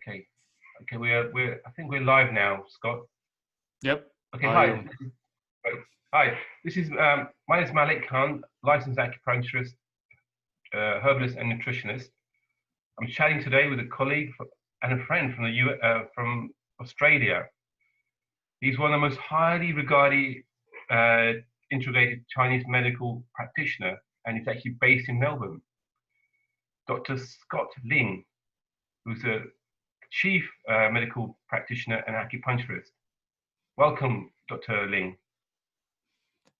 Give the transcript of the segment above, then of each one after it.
Okay. Okay, I think we're live now, Scott. Yep. Okay, hi. Hi. This is my name is Malik Khan, licensed acupuncturist, herbalist, and nutritionist. I'm chatting today with a colleague and a friend from Australia. He's one of the most highly regarded integrated Chinese medical practitioner, and he's actually based in Melbourne. Dr. Scott Ling, who's a chief medical practitioner and acupuncturist. Welcome, Dr. Ling.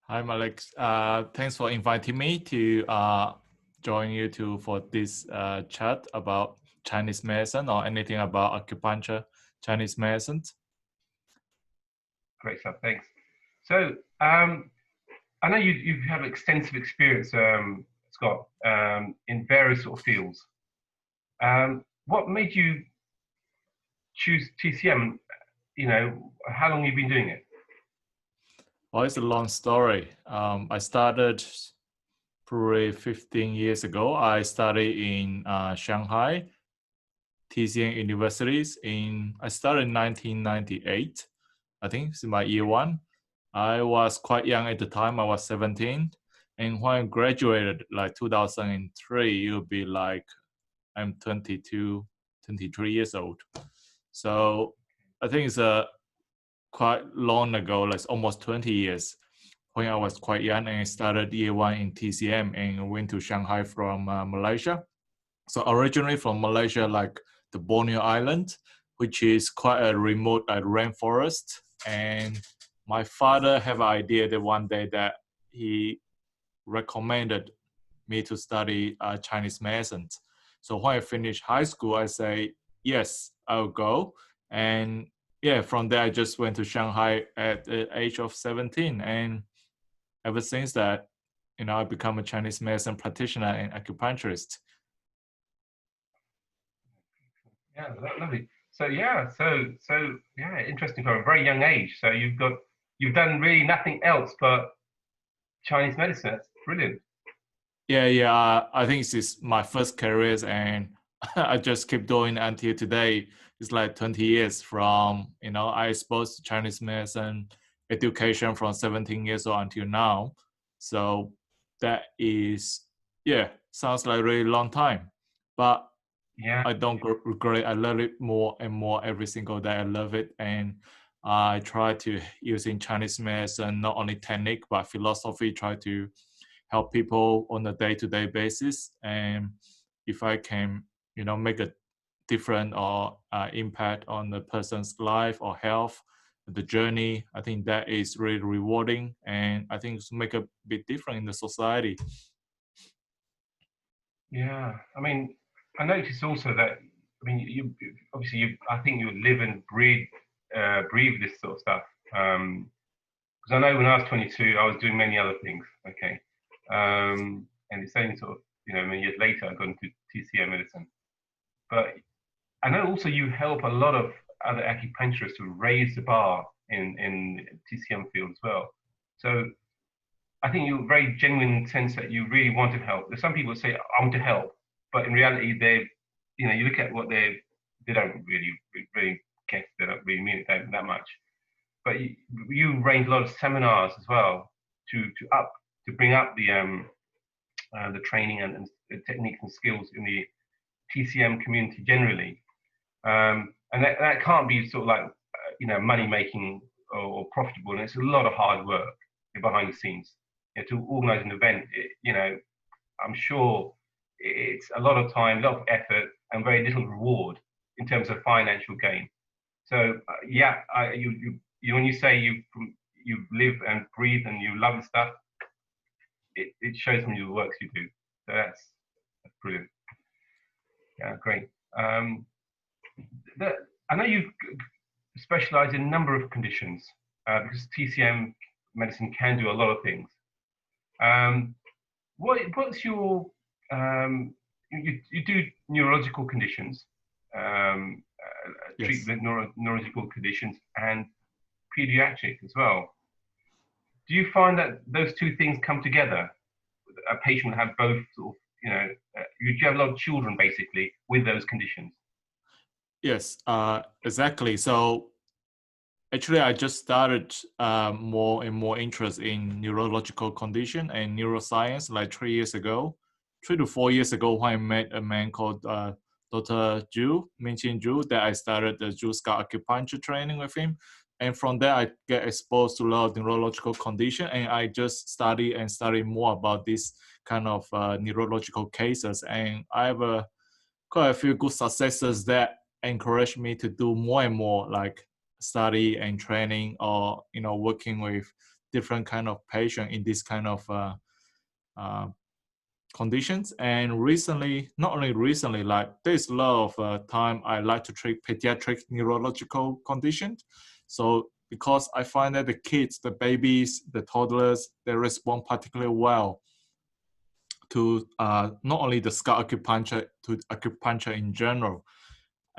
Hi, Malik. Thanks for inviting me to join you for this chat about Chinese medicine or anything about acupuncture, Chinese medicine. Great stuff, thanks. So, I know you have extensive experience, Scott, in various sort of fields. What made you choose TCM? You know, how long have you been doing it? Well, it's a long story. I started probably 15 years ago. I studied in Shanghai, TCM universities. I started in 1998. I think it's my year one. I was quite young at the time. I was 17. And when I graduated, like 2003, it would be like I'm 22, 23 years old. So I think it's quite long ago, like almost 20 years, when I was quite young and I started year one in TCM and went to Shanghai from Malaysia. So originally from Malaysia, like the Borneo Island, which is quite a remote rainforest. And my father have an idea that one day that he recommended me to study Chinese medicine. So when I finished high school, I say, yes, I'll go. And yeah, from there, I just went to Shanghai at the age of 17. And ever since that, I become a Chinese medicine practitioner and acupuncturist. Yeah, lovely. So yeah, interesting from a very young age. So you've done really nothing else but Chinese medicine. That's brilliant. Yeah. I think this is my first career, and I just keep doing until today. It's like 20 years from, I exposed to Chinese medicine education from 17 years old until now. So that is, sounds like a really long time. But yeah, I don't regret it. I learn it more and more every single day. I love it. And I try to use in Chinese medicine, not only technique, but philosophy, try to help people on a day-to-day basis. And if I can, make a different or impact on the person's life or health, the journey, I think that is really rewarding. And I think it's make a big difference in the society. Yeah, I mean, I noticed also that, I mean, I think you live and breathe this sort of stuff. Because I know when I was 22, I was doing many other things. Okay, and it's only sort of, many years later, I got into TCM medicine. But I know also you help a lot of other acupuncturists to raise the bar in TCM field as well. So I think you're very genuine in the sense that you really want to help. There's some people say, I want to help, but in reality, you look at what they don't really care, they don't really mean it that much. But you arrange a lot of seminars as well to bring up the training and the techniques and skills in the TCM community generally. And that can't be sort of like, money making or profitable. And it's a lot of hard work behind the scenes. To organize an event, I'm sure it's a lot of time, a lot of effort, and very little reward in terms of financial gain. So when you say you live and breathe and you love the stuff, it shows in your works you do. So that's brilliant. Yeah, great. I know you specialize in a number of conditions because TCM medicine can do a lot of things. What's your you do neurological conditions, Yes. treatment neurological conditions and paediatric as well. Do you find that those two things come together? A patient will have both sort of, you have a lot of children basically with those conditions. Yes, exactly. So actually, I just started more and more interest in neurological condition and neuroscience like 3 years ago, 3 to 4 years ago, when I met a man called Dr. Minqin Zhu, that I started the Zhu Scar acupuncture training with him. And from there, I get exposed to a lot of neurological condition, and I just study more about this kind of neurological cases. And I have quite a few good successes that encouraged me to do more and more, like study and training, or working with different kind of patient in this kind of uh, conditions. And recently, not only recently, like there's a lot of time I like to treat pediatric neurological conditions. So because I find that the kids, the babies, the toddlers, they respond particularly well to not only the scalp acupuncture, to acupuncture in general.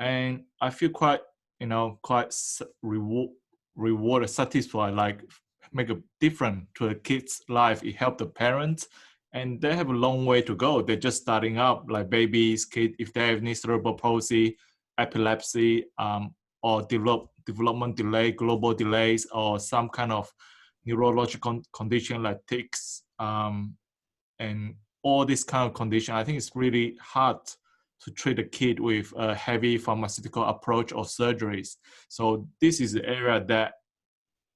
And I feel quite, quite rewarded, satisfied, like make a difference to a kid's life. It helps the parents, and they have a long way to go. They're just starting up, like babies, kids, if they have any cerebral palsy, epilepsy, or development delay, global delays, or some kind of neurological condition like tics, and all this kind of condition. I think it's really hard to treat a kid with a heavy pharmaceutical approach or surgeries. So this is the area that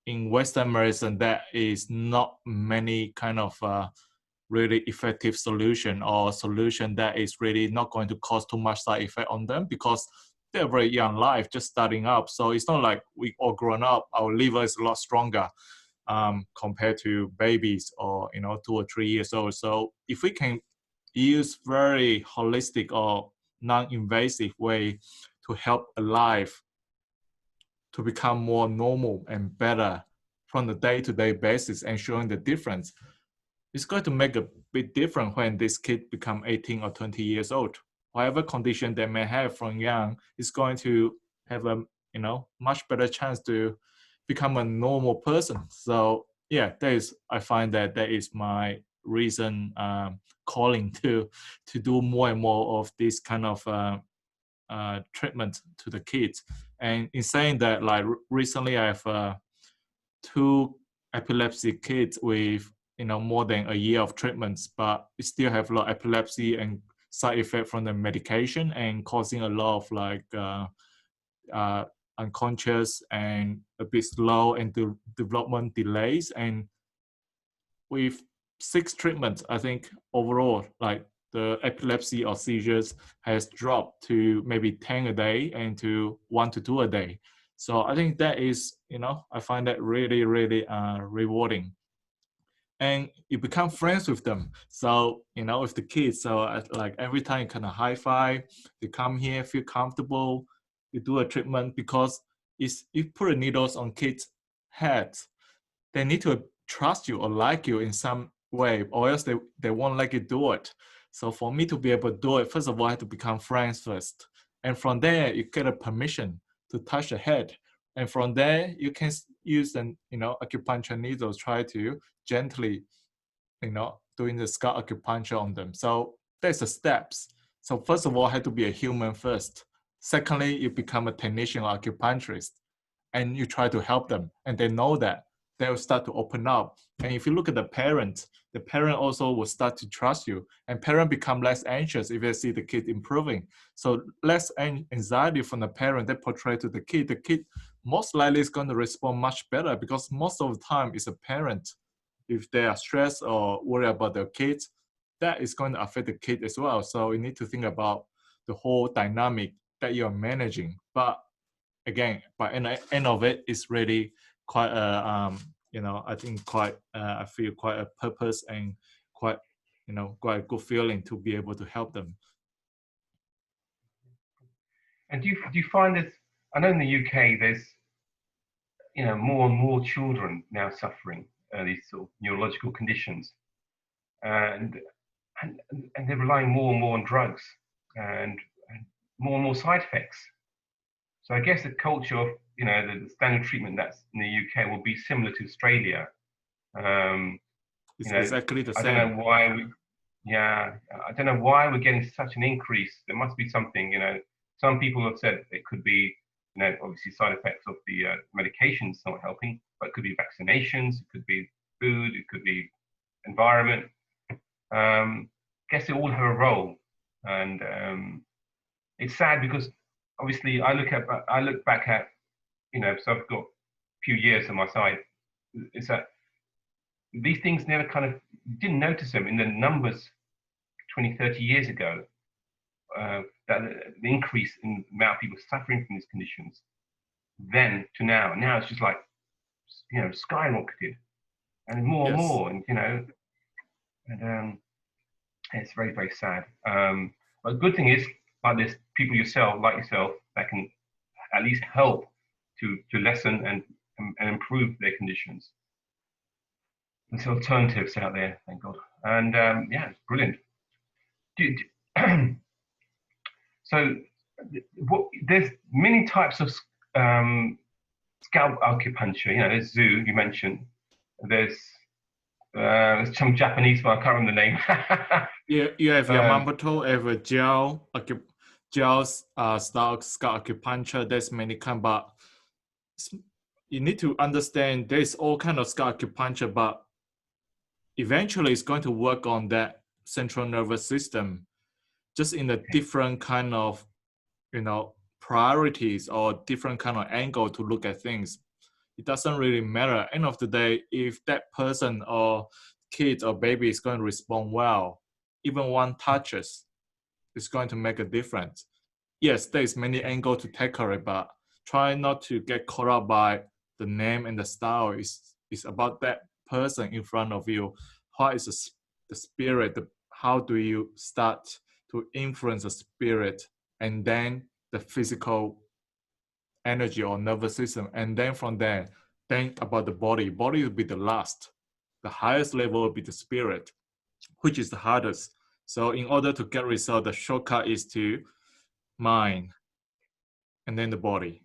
in Western medicine that is not many kind of really effective solution, or solution that is really not going to cause too much side effect on them, because they're very young life, just starting up. So it's not like we all grown up, our liver is a lot stronger compared to babies, or 2 or 3 years old. So if we can use very holistic or non-invasive way to help a life to become more normal and better from the day-to-day basis, and showing the difference, it's going to make a big difference when this kid become 18 or 20 years old. Whatever condition they may have from young is going to have a much better chance to become a normal person. So yeah, I find that is my reason, calling to do more and more of this kind of treatment to the kids. And in saying that, like recently I have two epilepsy kids with more than a year of treatments, but still have a lot of epilepsy and side effect from the medication, and causing a lot of like unconscious and a bit slow and development delays. And with 6 treatments, I think overall, like the epilepsy or seizures has dropped to maybe 10 a day and to 1 to 2 a day. So I think that is, I find that really, really rewarding. And you become friends with them. So, with the kids. So like every time you kind of high five, they come here, feel comfortable, you do a treatment, because you put the needles on kids' heads, they need to trust you or like you in some way, or else they won't let you do it. So for me to be able to do it, first of all, I have to become friends first. And from there, you get a permission to touch the head. And from there, you can use an, acupuncture needles, try to gently, doing the scalp acupuncture on them. So there's the steps. So first of all, I have to be a human first. Secondly, you become a technician or acupuncturist, and you try to help them, and they know that, they'll start to open up. And if you look at the parent also will start to trust you, and parent become less anxious if they see the kid improving. So less anxiety from the parent they portray to the kid most likely is going to respond much better, because most of the time it's a parent, if they are stressed or worried about their kids, that is going to affect the kid as well. So you need to think about the whole dynamic that you're managing. But again, by end of it, it's really quite a I think quite I feel quite a purpose, and quite quite a good feeling to be able to help them. And do you find this? I know in the UK there's more and more children now suffering these sort of neurological conditions, and and they're relying more and more on drugs, and more side effects. So I guess the culture of the standard treatment that's in the UK will be similar to Australia. It's exactly the I same. don't know why I don't know why we're getting such an increase. There must be something, Some people have said it could be, obviously side effects of the medications not helping, but it could be vaccinations, it could be food, it could be environment. Guess they all have a role, and it's sad because obviously I look back at, so I've got a few years on my side. Is that these things never kind of didn't notice them in the numbers 20, 30 years ago. That the increase in the amount of people suffering from these conditions, then to now it's just like, skyrocketed, and more and more, and it's very, very sad. But the good thing is, like there's people like yourself, that can at least help to lessen and improve their conditions. There's alternatives out there, thank God. And yeah, it's brilliant. So there's many types of scalp acupuncture. There's Zoo, you mentioned. There's some Japanese one, I can't remember the name. You have Yamamoto, you have a gel style scalp acupuncture. There's many kind, but you need to understand there's all kind of scalp acupuncture, but eventually it's going to work on that central nervous system, just in a different kind of, priorities or different kind of angle to look at things. It doesn't really matter. End of the day, if that person or kid or baby is going to respond well, even one touches is going to make a difference. Yes, there's many angles to tackle it, but try not to get caught up by the name and the style. It's about that person in front of you. How is the spirit? How do you start to influence the spirit, and then the physical energy or nervous system, and then from there, think about the body. Body will be the last. The highest level will be the spirit, which is the hardest. So in order to get result, the shortcut is to mind and then the body.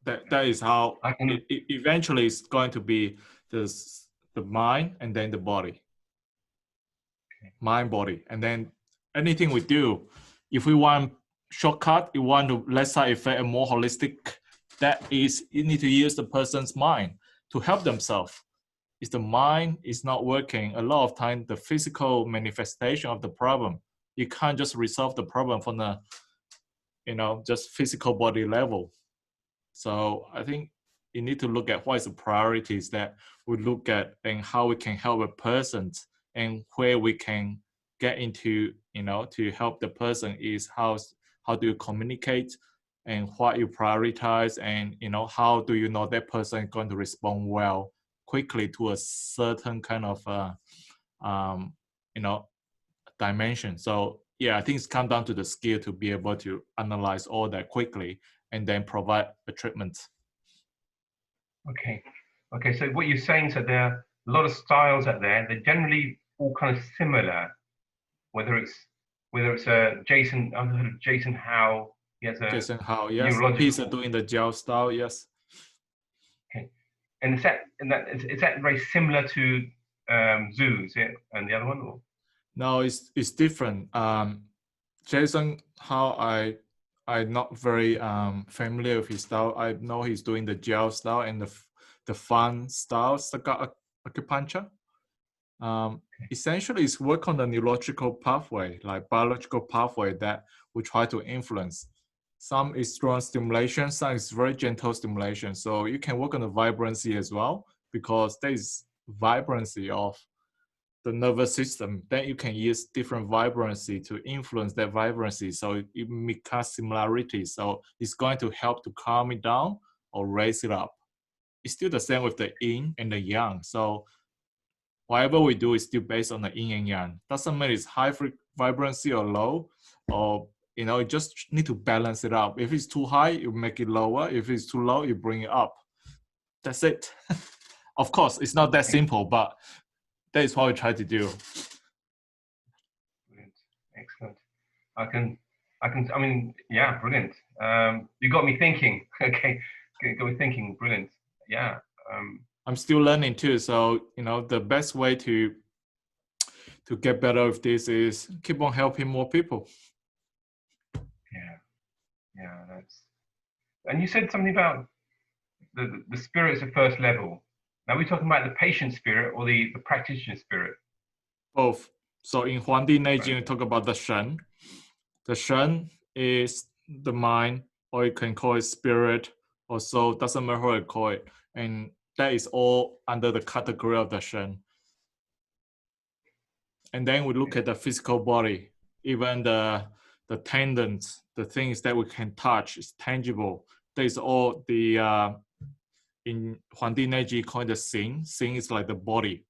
That is how it eventually is going to be the mind and then the body. Mind, body, and then anything we do, if we want shortcut, you want to less side effect and more holistic, that is, you need to use the person's mind to help themselves. If the mind is not working, a lot of time the physical manifestation of the problem, you can't just resolve the problem from the just physical body level. So I think you need to look at what is the priorities that we look at, and how we can help a person, and where we can get into, to help the person is how do you communicate, and what you prioritize, and how do you know that person is going to respond well quickly to a certain kind of dimension. So yeah, I think it's come down to the skill to be able to analyze all that quickly and then provide a treatment. Okay, so what you're saying is that there are a lot of styles out there. They're generally all kind of similar, whether it's Jason, I've heard of Jason Howe. He has a Jason Howe, yes. He's doing the gel style, yes. Okay, and is that very similar to Zoo, is it, and the other one? Or? No, it's different. Jason Howe, I'm not very familiar with his style. I know he's doing the gel style and the fun style acupuncture. Essentially, it's work on the neurological pathway, like biological pathway that we try to influence. Some is strong stimulation, some is very gentle stimulation. So you can work on the vibrancy as well, because there is vibrancy of the nervous system. Then you can use different vibrancy to influence that vibrancy. So it makes similarity. So it's going to help to calm it down or raise it up. It's still the same with the yin and the yang. So whatever we do is still based on the yin and yang. Doesn't matter it's high vibrancy or low, or you just need to balance it out. If it's too high, you make it lower. If it's too low, you bring it up. That's it. Of course, it's not that simple, but that is what we try to do. Brilliant. Excellent. I mean, yeah, brilliant. You got me thinking. Okay, got me thinking. Brilliant. Yeah. I'm still learning too. So, the best way to to get better with this is keep on helping more people. Yeah, that's. And you said something about the spirit's the first level. Now we're talking about the patient spirit or the practitioner spirit. Both. So in Huangdi Neijing, Right. we talk about the Shen. The Shen is the mind, or you can call it spirit, or soul, doesn't matter how you call it. And that is all under the category of the Shen. And then we look at the physical body, even the tendons, the things that we can touch is tangible. That is all the in Huangdi Neiji called the Xing. Xing is like the body.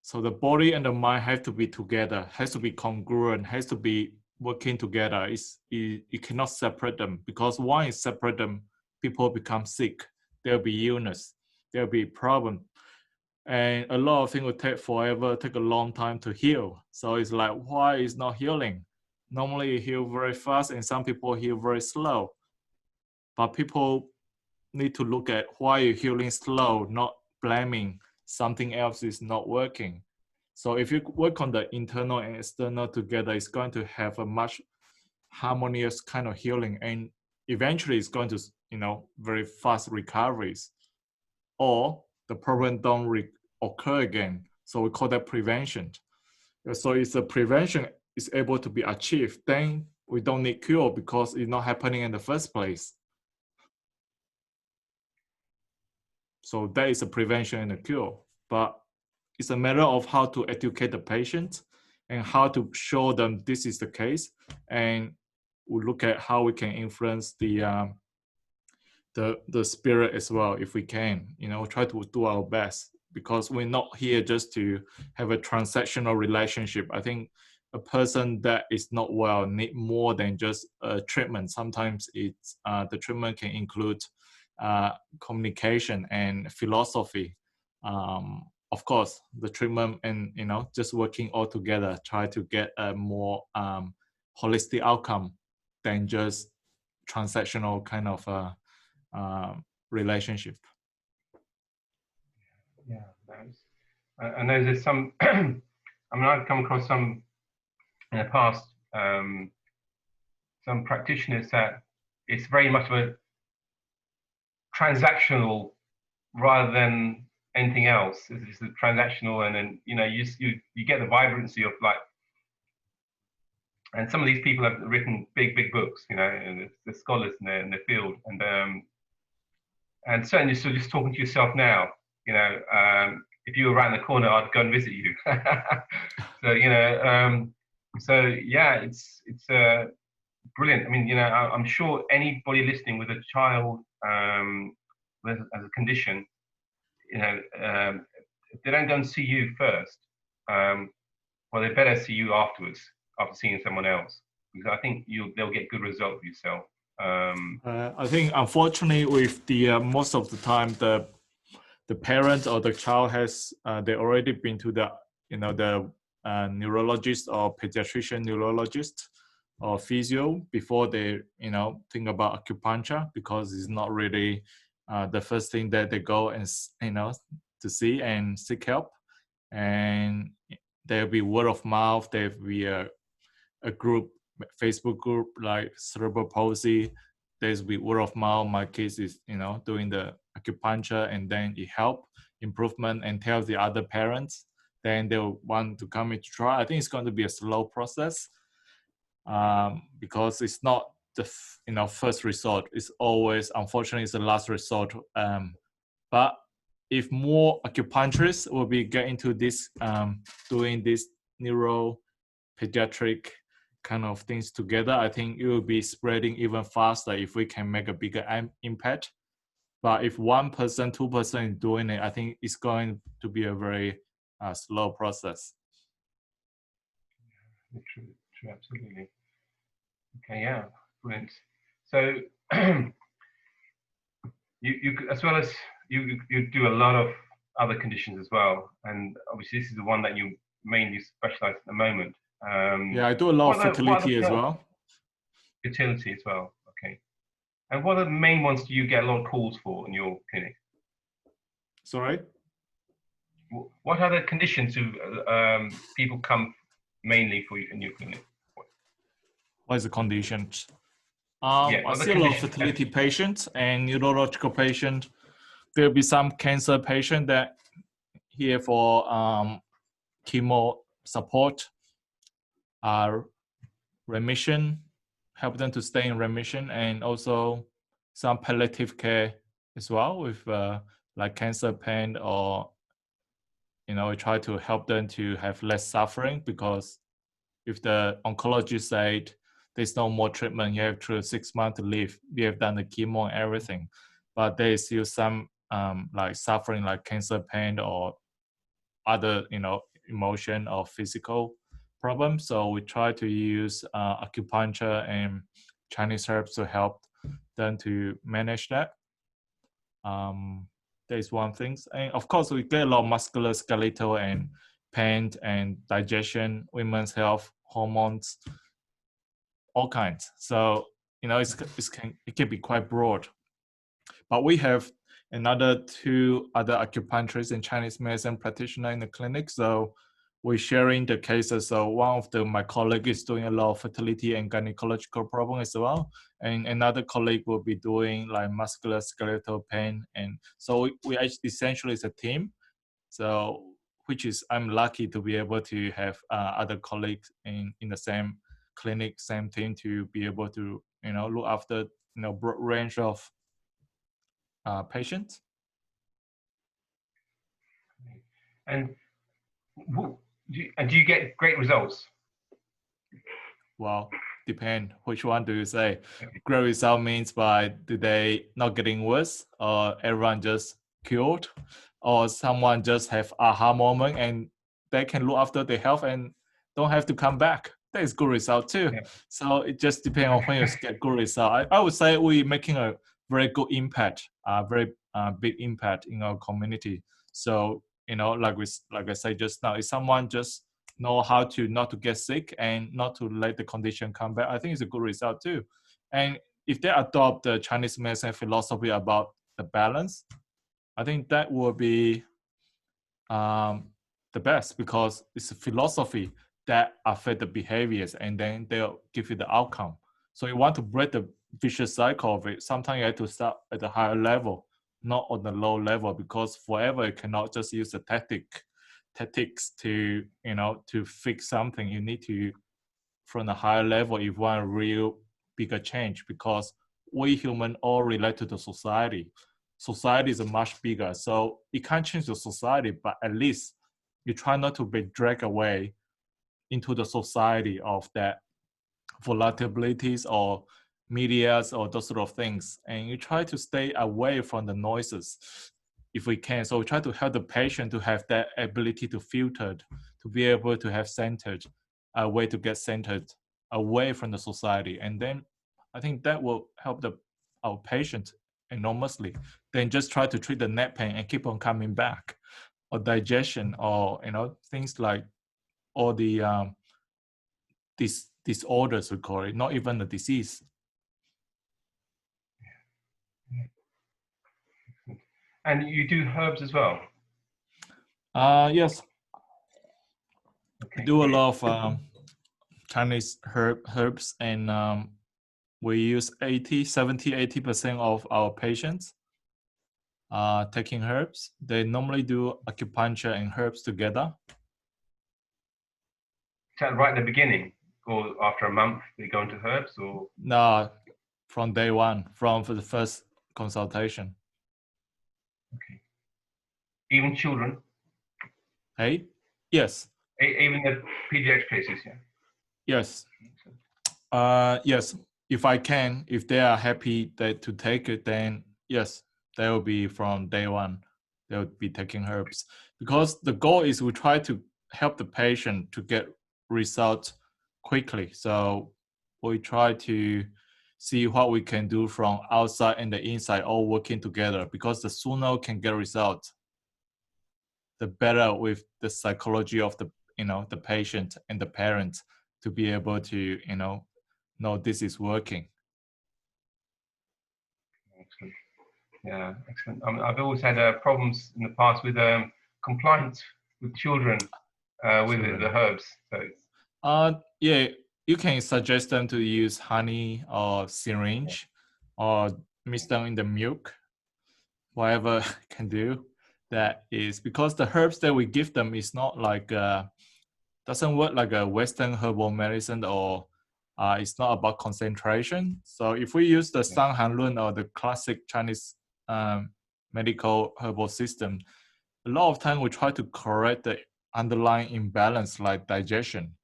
So the body and the mind have to be together, has to be congruent, has to be working together. You cannot separate them, because one is separate them, people become sick. There'll be illness, there'll be problem. And a lot of things will take forever, take a long time to heal. So it's like, why is not healing? Normally you heal very fast and some people heal very slow. But people need to look at why you're healing slow, not blaming something else is not working. So if you work on the internal and external together, it's going to have a much harmonious kind of healing, and eventually it's going to, very fast recoveries, or the problem don't occur again. So we call that prevention. So if the prevention is able to be achieved, then we don't need cure because it's not happening in the first place. So that is a prevention and a cure. But it's a matter of how to educate the patient and how to show them this is the case. And we look at how we can influence the spirit as well, if we can, try to do our best, because we're not here just to have a transactional relationship. I think a person that is not well need more than just treatment. Sometimes it's the treatment can include communication and philosophy. Of course, the treatment and just working all together, try to get a more holistic outcome than just transactional kind of relationship. Yeah, nice. I know there's some. I mean, I've come across some in the past, some practitioners that it's very much of a transactional rather than anything else. It's a transactional, and then you get the vibrancy of like. And some of these people have written big books, and the scholars in their field, and certainly so just talking to yourself now, if you were around the corner, I'd go and visit you. So yeah, it's brilliant. I mean, I'm sure anybody listening with a child as a condition, if they don't go and see you first, well, they better see you afterwards, after seeing someone else, because I think they'll get good results with yourself. I think unfortunately with the most of the time the parent or the child has they already been to the neurologist or pediatrician neurologist or physio before they think about acupuncture, because it's not really the first thing that they go and to see and seek help. And there'll be word of mouth, there'll be a group, Facebook group like cerebral palsy. There's be word of mouth. My kids is doing the acupuncture, and then it help improvement and tell the other parents. Then they'll want to come in to try. I think it's going to be a slow process because it's not the first resort. It's always, unfortunately, it's the last resort. But if more acupuncturists will be getting to this, doing this neuro pediatric kind of things together, I think it will be spreading even faster if we can make a bigger impact. But if 1%, 2% is doing it, I think it's going to be a very slow process. True, absolutely. Okay, yeah, brilliant. So you as well as you do a lot of other conditions as well, and obviously this is the one that you mainly specialize in at the moment. Yeah, I do a lot of fertility as well. Fertility as well, okay. And what are the main ones do you get a lot of calls for in your clinic? Sorry? what other conditions do people come mainly for you in your clinic? What is the condition? Yeah, I other see a lot of conditions. fertility patients and neurological patients. There'll be some cancer patient that here for chemo support, remission, help them to stay in remission, and also some palliative care as well with like cancer pain, or we try to help them to have less suffering, because if the oncologist said there's no more treatment, you have to 6 months to live, we have done the chemo and everything, but there is still some like suffering, like cancer pain or other emotion or physical problems. So we try to use acupuncture and Chinese herbs to help them to manage that. That is one thing, and of course we get a lot of musculoskeletal and pain and digestion, women's health, hormones, all kinds. So it can be quite broad. But we have another 2 other acupuncturists and Chinese medicine practitioner in the clinic. So we're sharing the cases. So one of my colleague is doing a lot of fertility and gynecological problem as well. And another colleague will be doing like musculoskeletal pain. And so we essentially is a team. So which is, I'm lucky to be able to have other colleagues in the same clinic, same team, to be able to, look after, broad range of patients. And do you get great results? Well, depend which one do you say. Great result means by do they not getting worse, or everyone just cured, or someone just have aha moment and they can look after their health and don't have to come back. That is good result too. Yeah. So it just depends on when you get good result. I would say we're making a very good impact, very big impact in our community. So like I said just now, if someone just know how to not to get sick and not to let the condition come back, I think it's a good result too. And if they adopt the Chinese medicine philosophy about the balance, I think that will be the best, because it's a philosophy that affect the behaviors and then they'll give you the outcome. So you want to break the vicious cycle of it. Sometimes you have to start at the higher level, not on the low level, because forever you cannot just use the tactics to to fix something. You need to, from the higher level, if you want a real bigger change, because we human all relate to the society. Society is much bigger, so you can't change the society, but at least you try not to be dragged away into the society of that volatilities or medias or those sort of things, and you try to stay away from the noises if we can. So we try to help the patient to have that ability to filter, to be able to have centered, a way to get centered away from the society. And then I think that will help our patient enormously. Then just try to treat the neck pain and keep on coming back, or digestion, or things like all the disorders, we call it, not even the disease. And you do herbs as well? Yes. Okay. We do a lot of Chinese herbs, and we use 80% of our patients taking herbs. They normally do acupuncture and herbs together. Is that right at the beginning, or after a month they go into herbs, or? No, from day one, for the first consultation. Okay. Even children? Hey? Yes. Even the pediatric cases, yeah? Yes. Yes. If they are happy to take it, then yes, they will be from day one. They will be taking herbs, because the goal is we try to help the patient to get results quickly. So we try to see what we can do from outside and the inside all working together, because the sooner we can get results, the better with the psychology of the patient and the parents to be able to know this is working. Excellent. Yeah, excellent. I've always had problems in the past with compliant with children with the herbs? So yeah, you can suggest them to use honey or syringe or mix them in the milk, whatever can do. That is because the herbs that we give them is not like doesn't work like a Western herbal medicine, or it's not about concentration. So if we use the Sang Han Lun or the classic Chinese medical herbal system, a lot of time we try to correct the underlying imbalance like digestion,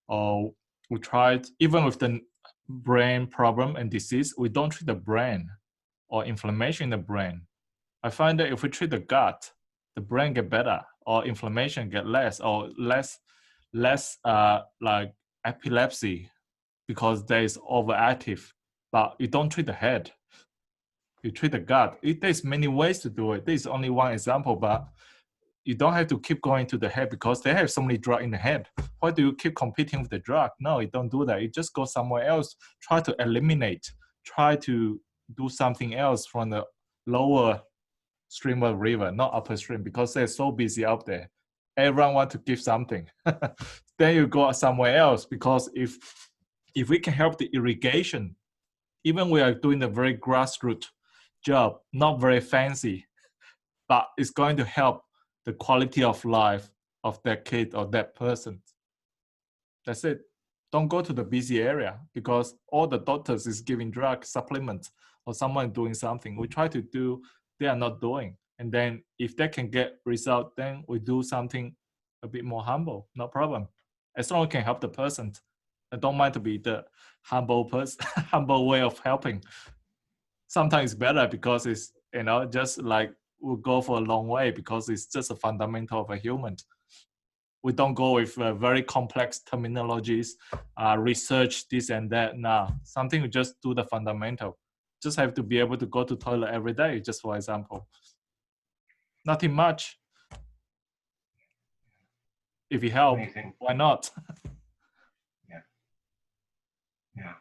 or we tried even with the brain problem and disease, we don't treat the brain or inflammation in the brain. I find that if we treat the gut, the brain get better, or inflammation get less, or less like epilepsy because there is overactive. But you don't treat the head, you treat the gut. There's many ways to do it. This is only one example, but you don't have to keep going to the head because they have so many drugs in the head. Why do you keep competing with the drug? No, you don't do that. You just go somewhere else, try to eliminate, try to do something else from the lower stream of river, not upper stream, because they're so busy out there. Everyone want to give something. Then you go somewhere else, because if we can help the irrigation, even we are doing a very grassroots job, not very fancy, but it's going to help the quality of life of that kid or that person. That's it. Don't go to the busy area because all the doctors is giving drug supplements or someone doing something. We try to do, they are not doing. And then if they can get result, then we do something a bit more humble, no problem. As long as we can help the person. I don't mind to be the humble person, humble way of helping. Sometimes it's better because it's, just like we'll go for a long way because it's just a fundamental of a human. We don't go with very complex terminologies, research this and that. No, something we just do the fundamental. Just have to be able to go to toilet every day, just for example. Nothing much. If you help, amazing. Why not? Yeah.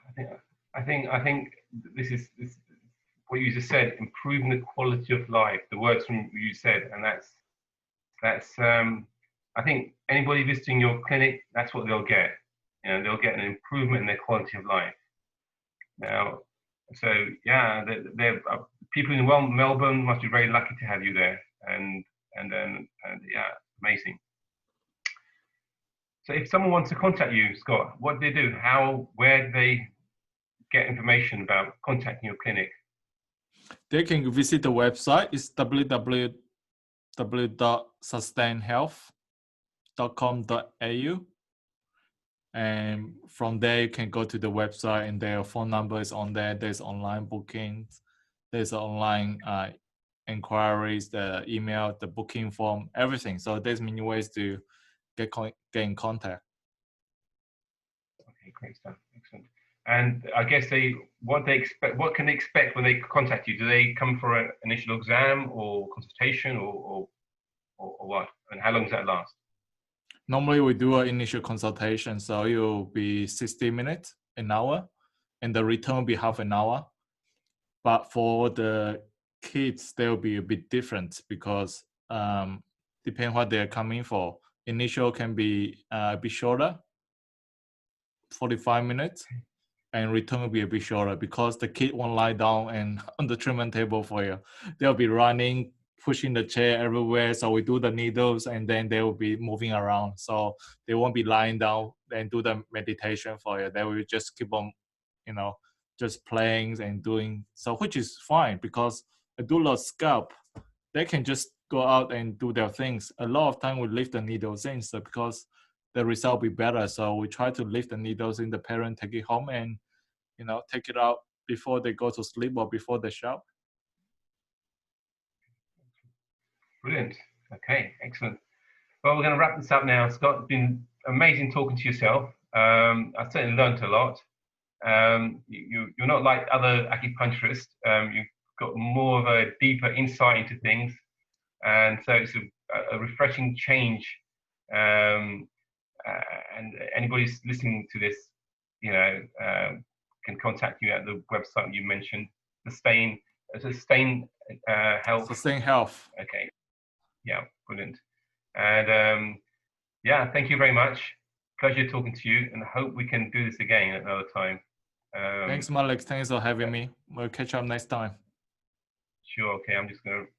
I think this is what you just said, improving the quality of life. The words from you said, and that's I think anybody visiting your clinic, that's what they'll get. They'll get an improvement in their quality of life. Now, so yeah, people in Melbourne must be very lucky to have you there, and yeah, amazing. So if someone wants to contact you, Scott, what do they do? Where do they get information about contacting your clinic? They can visit the website. It's www.sustainhealth.com.au. And from there, you can go to the website and their phone number is on there. There's online bookings. There's online inquiries, the email, the booking form, everything. So there's many ways to get in contact. Okay, great stuff. Excellent. And I guess what can they expect when they contact you? Do they come for an initial exam or consultation or what? And how long does that last? Normally we do an initial consultation, so it will be 60 minutes, an hour, and the return will be half an hour. But for the kids, they will be a bit different because depending what they're coming for. Initial can be a bit shorter, 45 minutes, and return will be a bit shorter because the kid won't lie down and on the treatment table for you. They'll be running, pushing the chair everywhere. So we do the needles and then they will be moving around. So they won't be lying down and do the meditation for you. They will just keep on, just playing and doing. So which is fine because I do a lot of scalp. They can just go out and do their things. A lot of time we leave the needles in so because the result will be better. So we try to leave the needles in, the parent take it home and, take it out before they go to sleep or before they shower. Brilliant. Okay, excellent. Well, we're going to wrap this up now. Scott, it's been amazing talking to yourself. I've certainly learned a lot. You're not like other acupuncturists. You've got more of a deeper insight into things. And so it's a refreshing change. And anybody listening to this, can contact you at the website you mentioned, Sustain Health. Sustain Health. Okay. Yeah, brilliant. And yeah, thank you very much. Pleasure talking to you, and I hope we can do this again at another time. Thanks, Malik. Thanks for having me. We'll catch up next time. Sure. Okay, I'm just going to